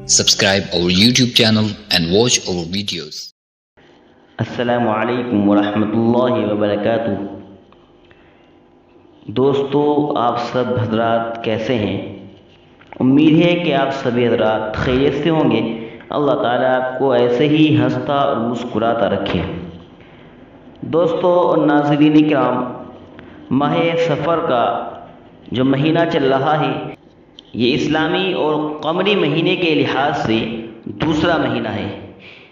Subscribe our YouTube channel and watch our videos. السلام علیکم ورحمۃ اللہ وبرکاتہ۔ دوستو، آپ سب حضرات کیسے ہیں؟ امید ہے کہ آپ سبھی حضرات خیریت سے ہوں گے۔ اللہ تعالیٰ آپ کو ایسے ہی ہنستا اور مسکراتا رکھے۔ دوستو اور ناظرین کرام، ماہ سفر کا جو مہینہ چل رہا ہے، یہ اسلامی اور قمری مہینے کے لحاظ سے دوسرا مہینہ ہے۔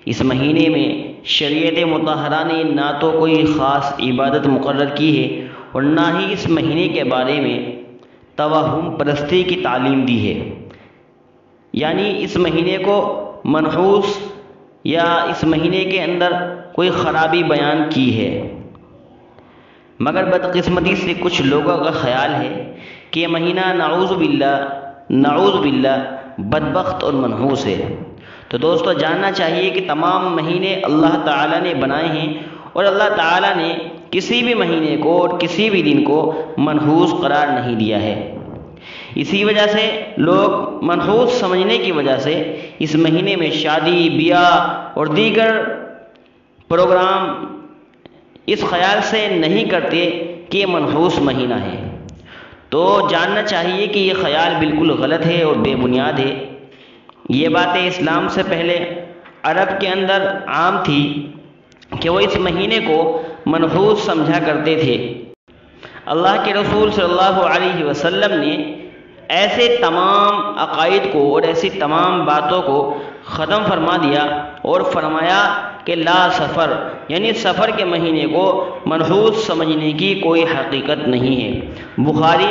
اس مہینے میں شریعت مطہرہ نے نہ تو کوئی خاص عبادت مقرر کی ہے اور نہ ہی اس مہینے کے بارے میں توہم پرستی کی تعلیم دی ہے، یعنی اس مہینے کو منحوس یا اس مہینے کے اندر کوئی خرابی بیان کی ہے۔ مگر بدقسمتی سے کچھ لوگوں کا خیال ہے کہ یہ مہینہ نعوذ باللہ بدبخت اور منحوس ہے۔ تو دوستو، جاننا چاہیے کہ تمام مہینے اللہ تعالیٰ نے بنائے ہیں اور اللہ تعالیٰ نے کسی بھی مہینے کو اور کسی بھی دن کو منحوس قرار نہیں دیا ہے۔ اسی وجہ سے لوگ منحوس سمجھنے کی وجہ سے اس مہینے میں شادی بیاہ اور دیگر پروگرام اس خیال سے نہیں کرتے کہ یہ منحوس مہینہ ہے۔ تو جاننا چاہیے کہ یہ خیال بالکل غلط ہے اور بے بنیاد ہے۔ یہ باتیں اسلام سے پہلے عرب کے اندر عام تھی کہ وہ اس مہینے کو منحوس سمجھا کرتے تھے۔ اللہ کے رسول صلی اللہ علیہ وسلم نے ایسے تمام عقائد کو اور ایسی تمام باتوں کو ختم فرما دیا اور فرمایا کہ لا سفر، یعنی سفر کے مہینے کو منحوس سمجھنے کی کوئی حقیقت نہیں ہے۔ بخاری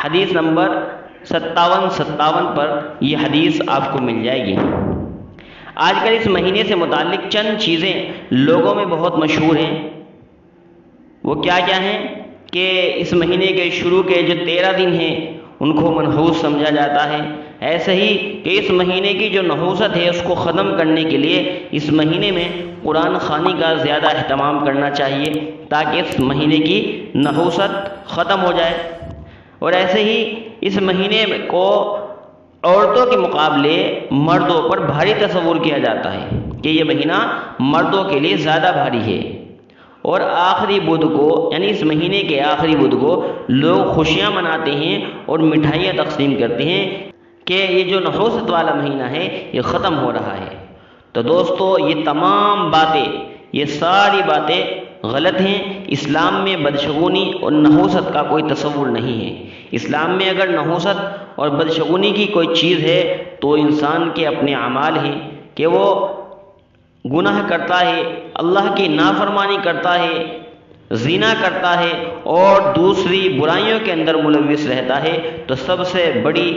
حدیث نمبر 57 پر یہ حدیث آپ کو مل جائے گی۔ آج کل اس مہینے سے متعلق چند چیزیں لوگوں میں بہت مشہور ہیں۔ وہ کیا ہیں کہ اس مہینے کے شروع کے جو 13 دن ہیں ان کو منحوس سمجھا جاتا ہے۔ ایسے ہی کہ اس مہینے کی جو نحوست ہے اس کو ختم کرنے کے لیے اس مہینے میں قرآن خوانی کا زیادہ اہتمام کرنا چاہیے تاکہ اس مہینے کی نحوست ختم ہو جائے۔ اور ایسے ہی اس مہینے کو عورتوں کے مقابلے مردوں پر بھاری تصور کیا جاتا ہے کہ یہ مہینہ مردوں کے لیے زیادہ بھاری ہے۔ اور آخری بدھ کو، یعنی اس مہینے کے آخری بدھ کو لوگ خوشیاں مناتے ہیں اور مٹھائیاں تقسیم کرتے ہیں کہ یہ جو نحوست والا مہینہ ہے یہ ختم ہو رہا ہے۔ تو دوستو، یہ تمام باتیں، یہ ساری باتیں غلط ہیں۔ اسلام میں بدشگونی اور نحوست کا کوئی تصور نہیں ہے۔ اسلام میں اگر نحوست اور بدشگونی کی کوئی چیز ہے تو انسان کے اپنے اعمال ہیں کہ وہ گناہ کرتا ہے، اللہ کی نافرمانی کرتا ہے، زنا کرتا ہے اور دوسری برائیوں کے اندر ملوث رہتا ہے، تو سب سے بڑی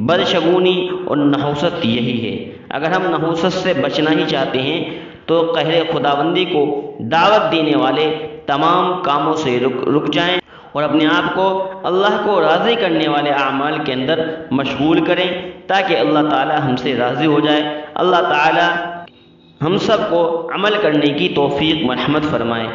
بدشگونی اور نحوست یہی ہے۔ اگر ہم نحوست سے بچنا ہی چاہتے ہیں تو قہر خداوندی کو دعوت دینے والے تمام کاموں سے رک جائیں اور اپنے آپ کو اللہ کو راضی کرنے والے اعمال کے اندر مشغول کریں تاکہ اللہ تعالی ہم سے راضی ہو جائے۔ اللہ تعالی ہم سب کو عمل کرنے کی توفیق مرحمت فرمائے۔